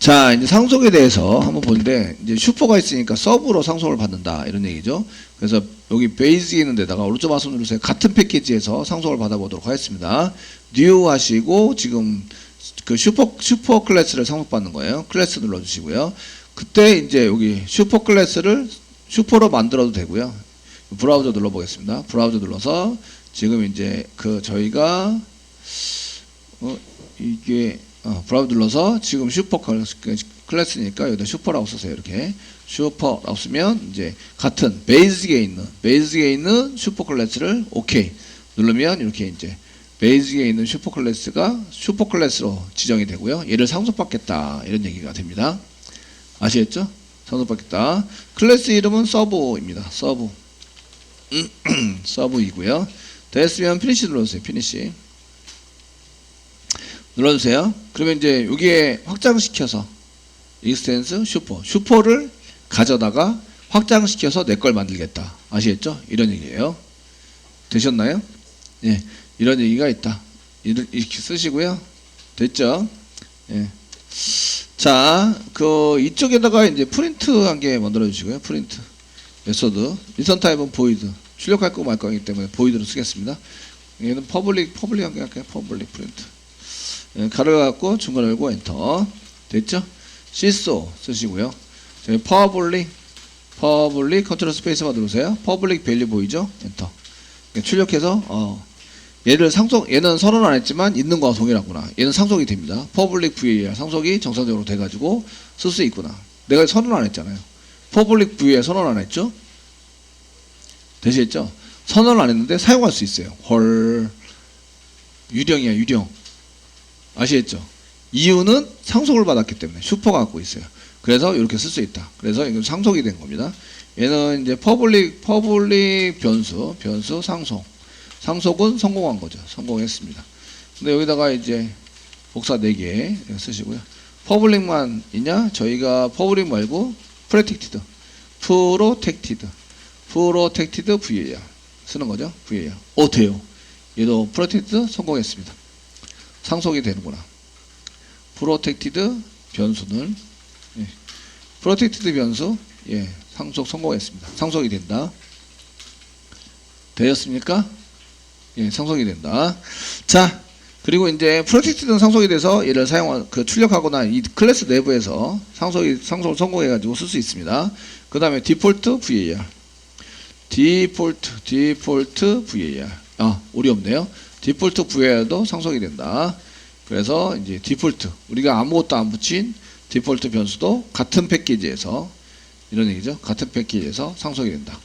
자, 이제 상속에 대해서 한번 보는데, 이제 슈퍼가 있으니까 서브로 상속을 받는다. 이런 얘기죠. 그래서 여기 베이직에 있는 데다가 오른쪽 마우스 누르세요. 같은 패키지에서 상속을 받아보도록 하겠습니다. 뉴 하시고, 지금 그 슈퍼 클래스를 상속받는 거예요. 클래스 눌러주시고요. 그때 이제 여기 슈퍼 클래스를 슈퍼로 만들어도 되고요. 브라우저 눌러보겠습니다. 브라우저 눌러서 지금 이제 그 저희가, 브라우저 눌러서 지금 슈퍼 클래스니까 여기다 슈퍼라고 쓰세요. 이렇게 슈퍼라고 쓰면 이제 같은 베이직에 있는 슈퍼 클래스를 오케이 누르면 이렇게 이제 베이직에 있는 슈퍼 클래스가 슈퍼 클래스로 지정이 되고요. 얘를 상속받겠다 이런 얘기가 됩니다. 아시겠죠? 상속받겠다. 클래스 이름은 서브입니다. 서브 서브이고요. 됐으면 피니시 눌러주세요. 피니시 눌러주세요. 그러면 이제 여기에 확장시켜서 익스텐스 슈퍼를 가져다가 확장시켜서 내 걸 만들겠다. 아시겠죠? 이런 얘기예요. 되셨나요? 예, 이런 얘기가 있다. 이렇게 쓰시고요. 됐죠? 예. 자, 그 이쪽에다가 이제 프린트 한 개 만들어 주시고요. 프린트 메소드 인선 타입은 보이드 출력할 거 말 거기 때문에 보이드로 쓰겠습니다. 얘는 퍼블릭 한 개 할게요. 퍼블릭 프린트. 예, 가로 갖고 중간 열고 엔터. 됐죠? 시소 쓰시고요. 저희 퍼블릭 컨트롤 스페이스만 누르세요. 퍼블릭 밸류 보이죠? 엔터. 출력해서 얘는 선언 안 했지만 있는 거와 동일하구나. 얘는 상속이 됩니다. 퍼블릭 VAR 상속이 정상적으로 돼가지고 쓸 수 있구나. 내가 선언 안 했잖아요. 퍼블릭 VAR 선언 안 했죠? 되시겠죠? 선언 안 했는데 사용할 수 있어요. 헐, 유령이야, 유령. 아시겠죠? 이유는 상속을 받았기 때문에 슈퍼가 갖고 있어요. 그래서 이렇게 쓸 수 있다. 그래서 이건 상속이 된 겁니다. 얘는 이제 퍼블릭 변수 상속은 성공한 거죠. 성공했습니다. 근데 여기다가 이제 복사 4개 쓰시고요. 퍼블릭만 있냐? 저희가 퍼블릭 말고 프로텍티드 VAR 쓰는 거죠. VAR. 돼요. 얘도 프로텍티드 성공했습니다. 상속이 되는구나. 프로텍티드 변수는 프로텍티드 변수 상속 성공했습니다. 상속이 된다. 되었습니까? 상속이 된다. 자, 그리고 이제 프로텍티드는 상속이 돼서 얘를 출력하거나 이 클래스 내부에서 상속을 성공해가지고 쓸 수 있습니다. 그 다음에 디폴트 VAR. 디폴트 VAR. 오리 없네요. 디폴트 VAR도 상속이 된다. 그래서 이제 디폴트, 우리가 아무것도 안 붙인 디폴트 변수도 같은 패키지에서, 이런 얘기죠. 같은 패키지에서 상속이 된다.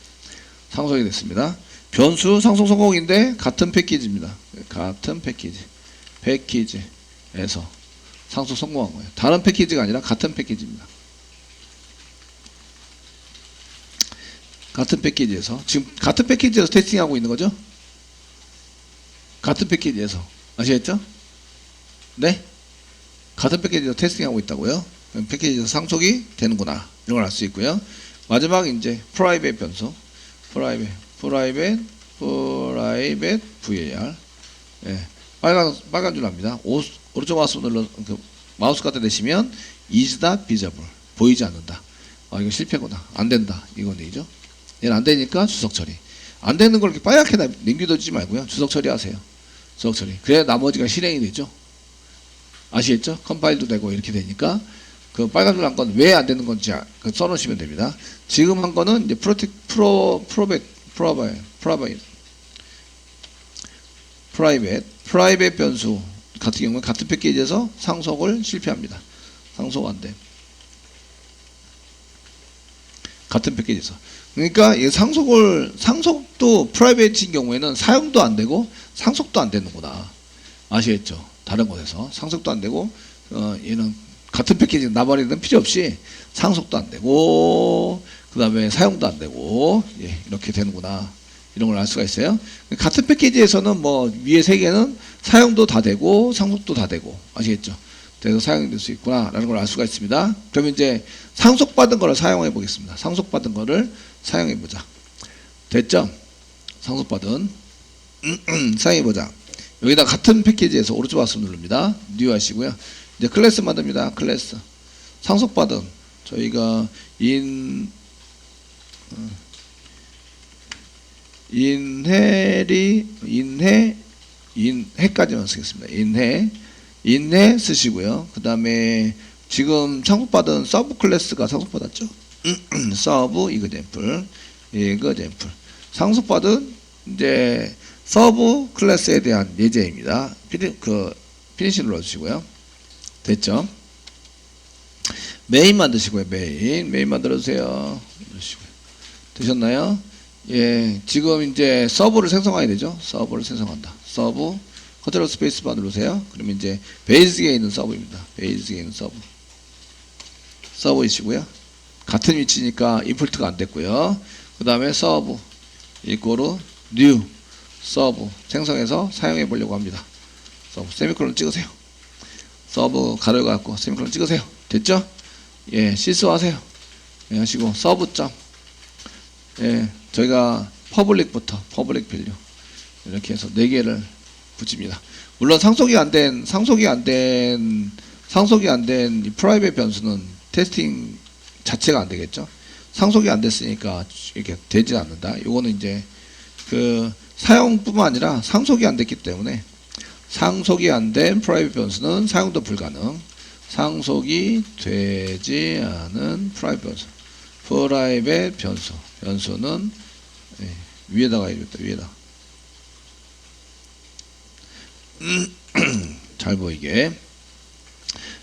상속이 됐습니다. 변수 상속 성공인데 같은 패키지입니다. 같은 패키지에서 상속 성공한 거예요. 다른 패키지가 아니라 같은 패키지입니다. 같은 패키지에서 지금 같은 패키지에서 테스팅하고 있는 거죠? 같은 패키지에서 아시겠죠? 네? 같은 패키지에서 테스팅하고 있다고요? 패키지에서 상속이 되는구나. 이런 걸 알 수 있고요. 마지막 이제 프라이빗 변수 프라이빗 VAR. 빨간 줄 납니다. 오른쪽 마우스 마우스 갖다 대시면 is not visible. 보이지 않는다. 이거 실패구나. 안 된다. 이건 얘기죠. 얘는 안 되니까 주석 처리. 안 되는 걸 이렇게 빨갛게 남겨두지 말고요. 주석 처리하세요. 주석 처리. 그래야 나머지가 실행이 되죠. 아시겠죠? 컴파일도 되고 이렇게 되니까 그 빨간 줄 한 건 왜 안 되는 건지 써놓으시면 됩니다. 지금 한 거는 이제 프라이빗 변수 같은 경우는 같은 패키지에서 상속을 실패합니다. 상속 안 돼. 같은 패키지에서. 그러니까 이 상속도 프라이빗인 경우에는 사용도 안 되고 상속도 안 되는구나. 아시겠죠? 다른 곳에서 상속도 안 되고 얘는 같은 패키지 나발이는 필요 없이 상속도 안 되고 그 다음에 사용도 안 되고 이렇게 되는구나. 이런 걸 알 수가 있어요. 같은 패키지에서는 뭐 위에 3개는 사용도 다 되고 상속도 다 되고 아시겠죠? 그래서 사용이 될 수 있구나 라는 걸 알 수가 있습니다. 그러면 이제 상속받은 거를 사용해 보겠습니다. 상속받은 거를 사용해 보자. 됐죠? 상속받은 사용해 보자. 여기다 같은 패키지에서 오른쪽 마우스 누릅니다. 뉴 하시고요. 이제 클래스 만듭니다. 클래스 상속받은 저희가 인해까지만 쓰겠습니다. 인해 쓰시고요. 그 다음에 지금 상속받은 서브 클래스가 상속받았죠. 서브 이그젠플. 상속받은 이제 서브 클래스에 대한 예제입니다. 피니시를 넣어주시고요. 됐죠? 메인 만드시고요. 메인 만들어주세요. 되셨나요? 예, 지금 이제 서브를 생성해야 되죠. 서브를 생성한다. 서브 컨트롤 스페이스 바 누르세요. 그러면 이제 베이직에 있는 서브입니다. 베이직에 있는 서브이시고요. 같은 위치니까 임포트가 안 됐고요. 그 다음에 서브 이꼬르 뉴 서브 생성해서 사용해 보려고 합니다. 서브 세미콜론 찍으세요. 서브 가로 갖고 세미콜론 찍으세요. 됐죠? 예, 실수하세요. 예, 하시고 서브 점. 예, 저희가 퍼블릭부터 퍼블릭 밸류 이렇게 해서 4개를 붙입니다. 물론 상속이 안 된 이 프라이빗 변수는 테스팅 자체가 안 되겠죠. 상속이 안 됐으니까 이렇게 되지 않는다. 요거는 이제 그 사용뿐만 아니라 상속이 안 됐기 때문에 상속이 안 된 프라이빗 변수는 사용도 불가능. 상속이 되지 않은 프라이빗 변수는 예, 위에다가 해야겠다. 위에다 잘 보이게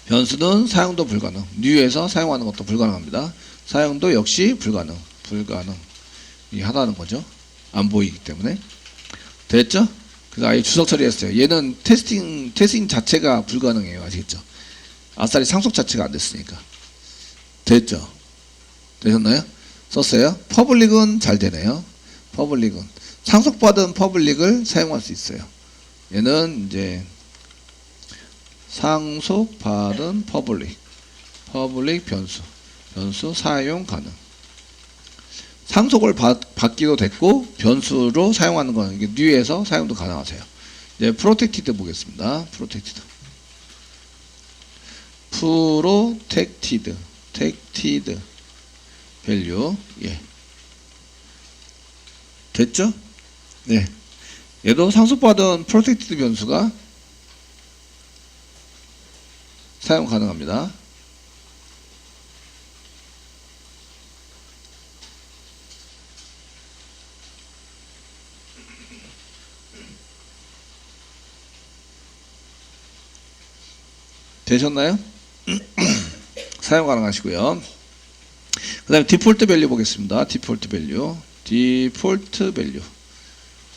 변수는 사용도 불가능. 뉴에서 사용하는 것도 불가능합니다. 사용도 역시 불가능. 이게 하다는 거죠. 안 보이기 때문에. 됐죠? 그래서 아예 주석 처리했어요. 얘는 테스팅 자체가 불가능해요. 아시겠죠? 아싸리 상속 자체가 안 됐으니까. 됐죠? 되셨나요? 썼어요? 퍼블릭은 잘 되네요. 퍼블릭은 상속받은 퍼블릭을 사용할 수 있어요. 얘는 이제 상속받은 퍼블릭 변수 사용 가능. 상속을 받기도 됐고 변수로 사용하는 건 이게 뉴에서 사용도 가능하세요. 이제 프로텍티드 보겠습니다. 프로텍티드 밸류. 예. 됐죠? 네. 얘도 상속받은 프로텍티드 변수가 사용 가능합니다. 되셨나요? 사용 가능하시고요. 그 다음에 디폴트 밸류 보겠습니다. 디폴트 밸류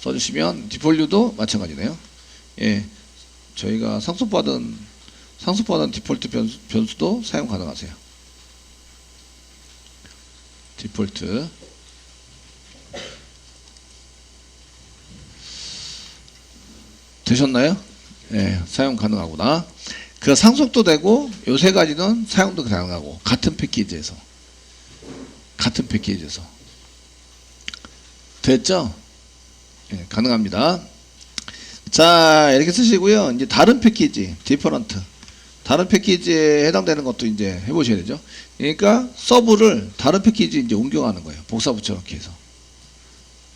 써주시면 디폴트도 마찬가지네요. 예, 저희가 상속받은 디폴트 변수도 사용 가능하세요. 디폴트 되셨나요? 예, 사용 가능하구나. 그 상속도 되고 요 세 가지는 사용도 가능하고 같은 패키지에서 됐죠? 예, 가능합니다. 자, 이렇게 쓰시고요. 이제 다른 패키지 디퍼런트 다른 패키지에 해당되는 것도 이제 해보셔야 되죠. 그러니까 서브를 다른 패키지 이제 옮겨가는 거예요. 복사 붙여넣기 해서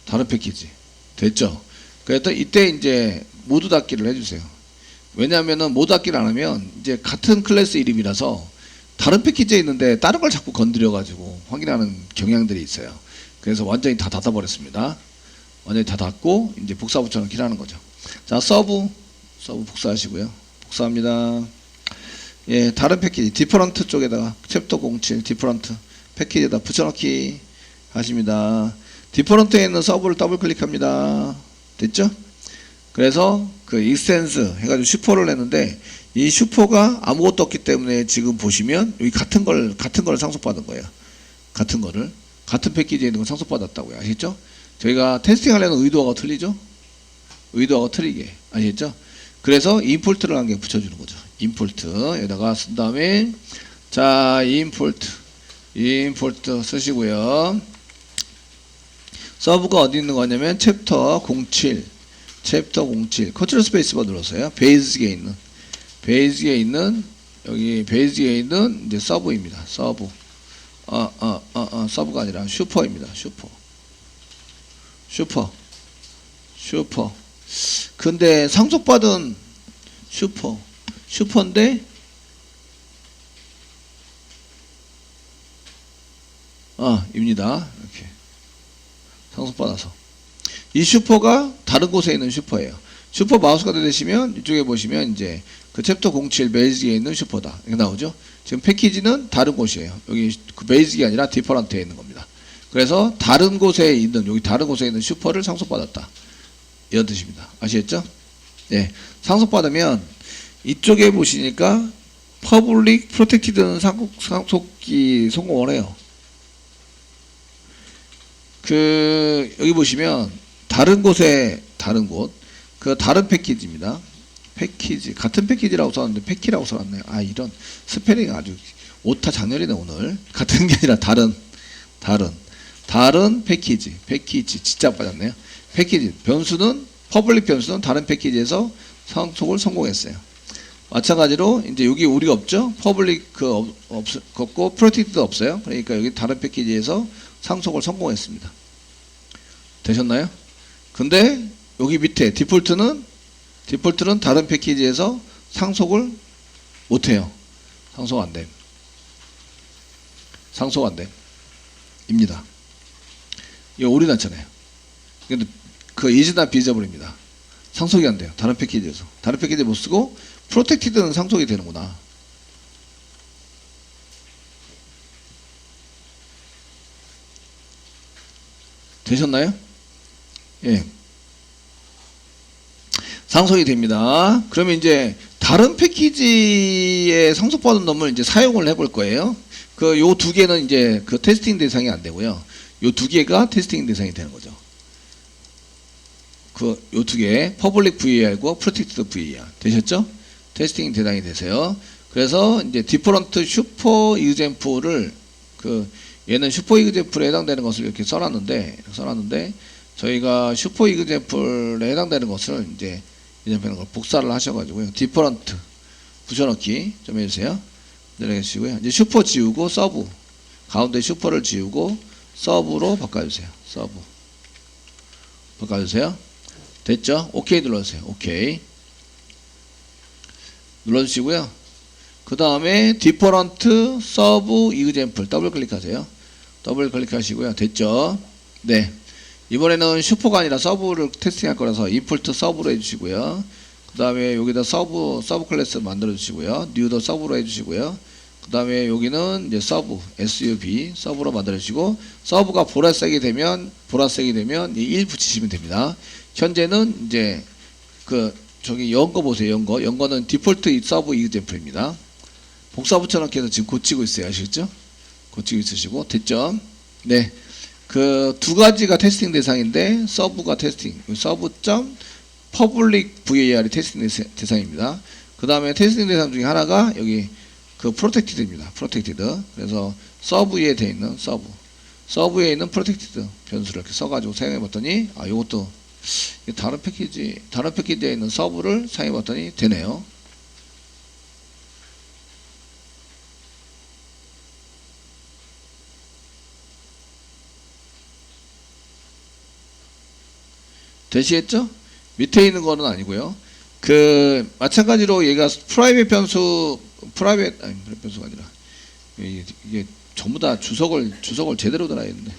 다른 패키지 됐죠? 그래서 이때 이제 모두 닫기를 해주세요. 왜냐하면은 모두 닫기를 안 하면 이제 같은 클래스 이름이라서 다른 패키지에 있는데 다른 걸 자꾸 건드려 가지고 확인하는 경향들이 있어요. 그래서 완전히 다 닫아버렸습니다. 완전히 다 닫고 이제 복사 붙여넣기를 하는 거죠. 자, 서브 복사하시고요. 복사합니다. 예, 다른 패키지 디퍼런트 쪽에다가 챕터 07 디퍼런트 패키지에다 붙여넣기 하십니다. 디퍼런트에 있는 서브를 더블 클릭합니다. 됐죠? 그래서 그 익스텐스 해가지고 슈퍼를 냈는데 이 슈퍼가 아무것도 없기 때문에 지금 보시면 여기 같은 걸 상속받은 거예요. 같은 패키지에 있는 걸 상속받았다고요. 아시겠죠? 저희가 테스팅 하려는 의도가 틀리죠? 의도가 틀리게. 아시겠죠? 그래서 임포트를 한 개 붙여주는 거죠. 임포트 여기다가 쓴 다음에 자 임포트 쓰시고요. 서브가 어디 있는 거냐면 챕터 07 컨트롤 스페이스바 눌러서요. 베이직에 있는 여기 베이직에 있는 이제 서브입니다. 서브. 서브가 아니라 슈퍼입니다. 슈퍼. 슈퍼. 슈퍼. 근데 상속받은 슈퍼인데, 입니다. 이렇게. 상속받아서. 이 슈퍼가 다른 곳에 있는 슈퍼예요. 슈퍼 마우스가 되시면 이쪽에 보시면 이제 그 챕터 07 베이직에 있는 슈퍼다. 이렇게 나오죠. 지금 패키지는 다른 곳이에요. 여기 그 베이직이 아니라 디퍼런트에 있는 겁니다. 그래서 다른 곳에 있는, 여기 다른 곳에 있는 슈퍼를 상속받았다. 이런 뜻입니다. 아시겠죠? 네. 상속받으면 이쪽에 보시니까 퍼블릭 프로텍티드는 상속기 성공을 해요. 여기 보시면 다른 곳에 다른 곳, 그 다른 패키지입니다. 패키지, 같은 패키지라고 써놨는데 패키라고 써놨네요. 이런 스페링 아주 오타 장렬이네 오늘. 같은 게 아니라 다른 패키지 진짜 빠졌네요. 패키지 변수는 퍼블릭 변수는 다른 패키지에서 상속을 성공했어요. 마찬가지로 이제 여기 우리가 없죠. 퍼블릭 없고 프로텍티드 없어요. 그러니까 여기 다른 패키지에서 상속을 성공했습니다. 되셨나요? 근데 여기 밑에 디폴트는 다른 패키지에서 상속을 못해요. 상속 안 됨. 입니다. 이거 오류 났잖아요. 근데 그 이즈나 비저블입니다. 상속이 안 돼요. 다른 패키지에서. 다른 패키지 못 쓰고 프로텍티드는 상속이 되는구나. 되셨나요? 예. 상속이 됩니다. 그러면 이제 다른 패키지에 상속받은 놈을 이제 사용을 해볼 거예요. 요 두 개는 이제 그 테스팅 대상이 안 되고요. 요 두 개가 테스팅 대상이 되는 거죠. 요 두 개, 퍼블릭 VAR과 프로텍티드 VAR. 되셨죠? 테스팅 대상이 되세요. 그래서 이제 디퍼런트 슈퍼 이그젠플을 얘는 슈퍼 이그젠플에 해당되는 것을 이렇게 써놨는데 저희가 슈퍼 이그젠플에 해당되는 것을 이제 걸 복사를 하셔가지고요. 디퍼런트 붙여넣기 좀 해주세요. 내려주시고요. 이제 슈퍼 지우고 서브 가운데 슈퍼를 지우고 서브로 바꿔주세요. 서브 바꿔주세요. 됐죠? 오케이 눌러주세요. 오케이 눌러주시고요. 그 다음에 디퍼런트 서브 이그젠플 더블 클릭하세요. 더블 클릭하시고요. 됐죠? 네. 이번에는 슈퍼가 아니라 서브를 테스팅할 거라서 임포트 서브로 해주시고요. 그 다음에 여기다 서브 클래스 만들어 주시고요. 뉴도 서브로 해주시고요. 그 다음에 여기는 이제 서브 SUB 서브로 만들어 주시고 서브가 보라색이 되면 이 1 붙이시면 됩니다. 현재는 이제 저기 연거 보세요. 연거는 디폴트 서브 이그젠플입니다. 복사 붙여넣기 해서 지금 고치고 있어요. 아시겠죠? 고치고 있으시고 됐죠? 네. 두 가지가 테스팅 대상인데 서브가 테스팅 서브.public VAR이 테스팅 대상입니다. 그 다음에 테스팅 대상 중에 하나가 여기 프로텍티드입니다. 프로텍티드. 그래서 서브에 돼 있는 서브에 있는 프로텍티드 변수를 이렇게 써가지고 사용해 봤더니 요것도 다른 패키지에 있는 서브를 사용해 봤더니 되네요. 되시겠죠? 밑에 있는 거는 아니고요. 마찬가지로 얘가 변수가 아니라 이게 전부 다 주석을 제대로 달아야 했는데.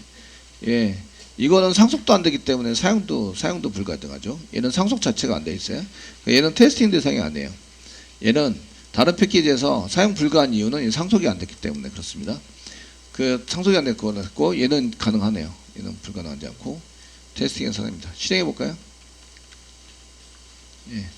예. 이거는 상속도 안 되기 때문에 사용도 불가능하죠. 얘는 상속 자체가 안 돼 있어요. 얘는 테스팅 대상이 아니에요. 얘는 다른 패키지에서 사용 불가한 이유는 상속이 안 됐기 때문에 그렇습니다. 상속이 안 됐고 얘는 가능하네요. 얘는 불가능하지 않고 테스팅 대상입니다. 실행해 볼까요? 예.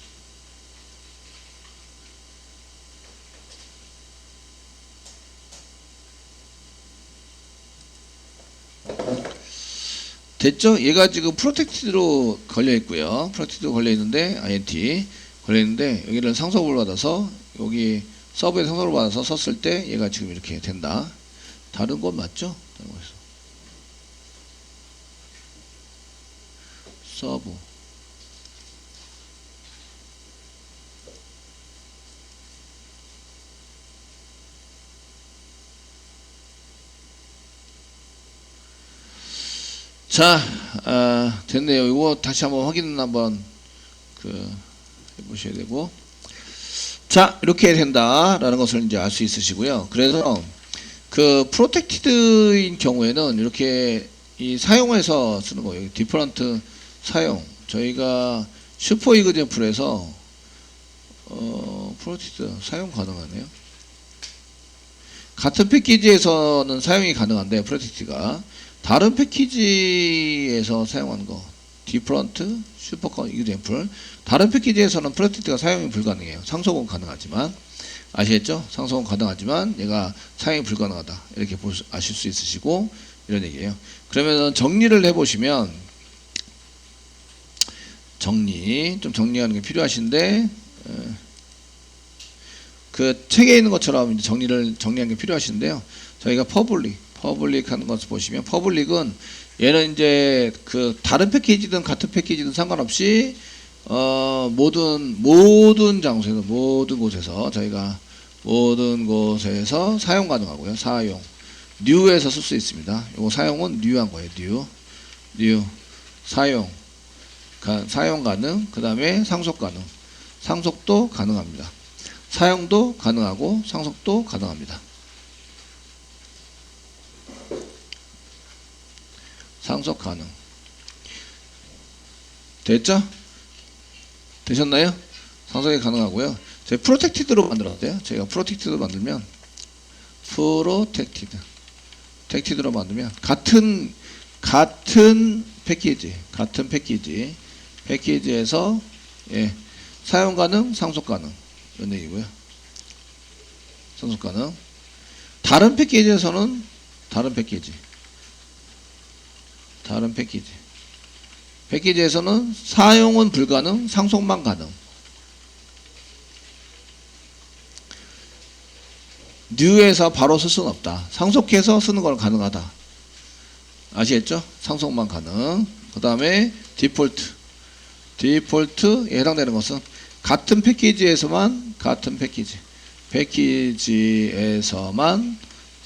됐죠? 얘가 지금 프로텍티드로 걸려 있고요. 프로텍티드로 걸려 있는데 INT 걸려 있는데 여기를 상속을 받아서 여기 서브에 상속을 받아서 썼을 때 얘가 지금 이렇게 된다. 다른 건 맞죠? 다른 거에서 서브 자, 됐네요. 이거 다시 한번 확인 한번 해보셔야 되고. 자, 이렇게 된다라는 것을 이제 알 수 있으시고요. 그래서 프로텍티드인 경우에는 이렇게 이 사용해서 쓰는 거예요. 디퍼런트 사용. 저희가 슈퍼 이그젠플에서 프로텍티드 사용 가능하네요. 같은 패키지에서는 사용이 가능한데 프로텍티드가 다른 패키지에서 사용하는 거 디퍼런트 슈퍼 이그젠플 다른 패키지에서는 프로텍티드가 사용이 불가능해요. 상속은 가능하지만 아시겠죠? 상속은 가능하지만 얘가 사용이 불가능하다 이렇게 아실 수 있으시고 이런 얘기예요. 그러면 정리를 해보시면 정리하는 게 필요하신데 책에 있는 것처럼 이제 정리하는 게 필요하신데요. 저희가 퍼블릭 하는 것을 보시면 퍼블릭은 얘는 이제 다른 패키지든 같은 패키지든 상관없이 모든 장소에서 모든 곳에서 사용 가능하고요. 사용 new에서 쓸 수 있습니다. 이거 사용은 new한 거예요. new 사용 가능. 그 다음에 상속 가능. 상속도 가능합니다. 사용도 가능하고 상속도 가능합니다. 상속 가능. 됐죠? 되셨나요? 상속이 가능하고요. 저희 프로텍티드로 만들었대요. 저희가 프로텍티드로 만들면 프로텍티드로 만들면 같은 패키지에서 사용 가능, 상속 가능 이런 얘기고요. 상속 가능. 다른 패키지에서는 다른 패키지에서는 사용은 불가능, 상속만 가능. new에서 바로 쓸 수는 없다. 상속해서 쓰는 건 가능하다. 아시겠죠? 상속만 가능. 그 다음에 디폴트에 해당되는 것은 같은 패키지에서만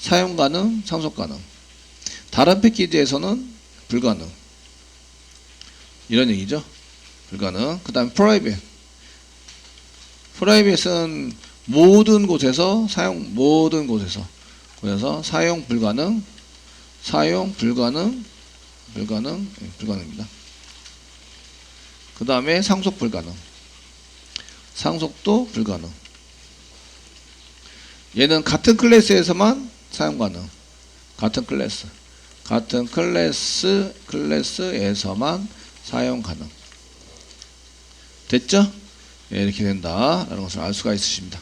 사용 가능, 상속 가능. 다른 패키지에서는 불가능. 이런 얘기죠. 불가능. 그 다음에 프라이빗은 모든 곳에서 사용 불가능, 불가능입니다. 그 다음에 상속 불가능, 상속도 불가능. 얘는 같은 클래스에서만 사용 가능, 같은 클래스에서만 사용 가능. 됐죠? 예, 이렇게 된다라는 것을 알 수가 있으십니다.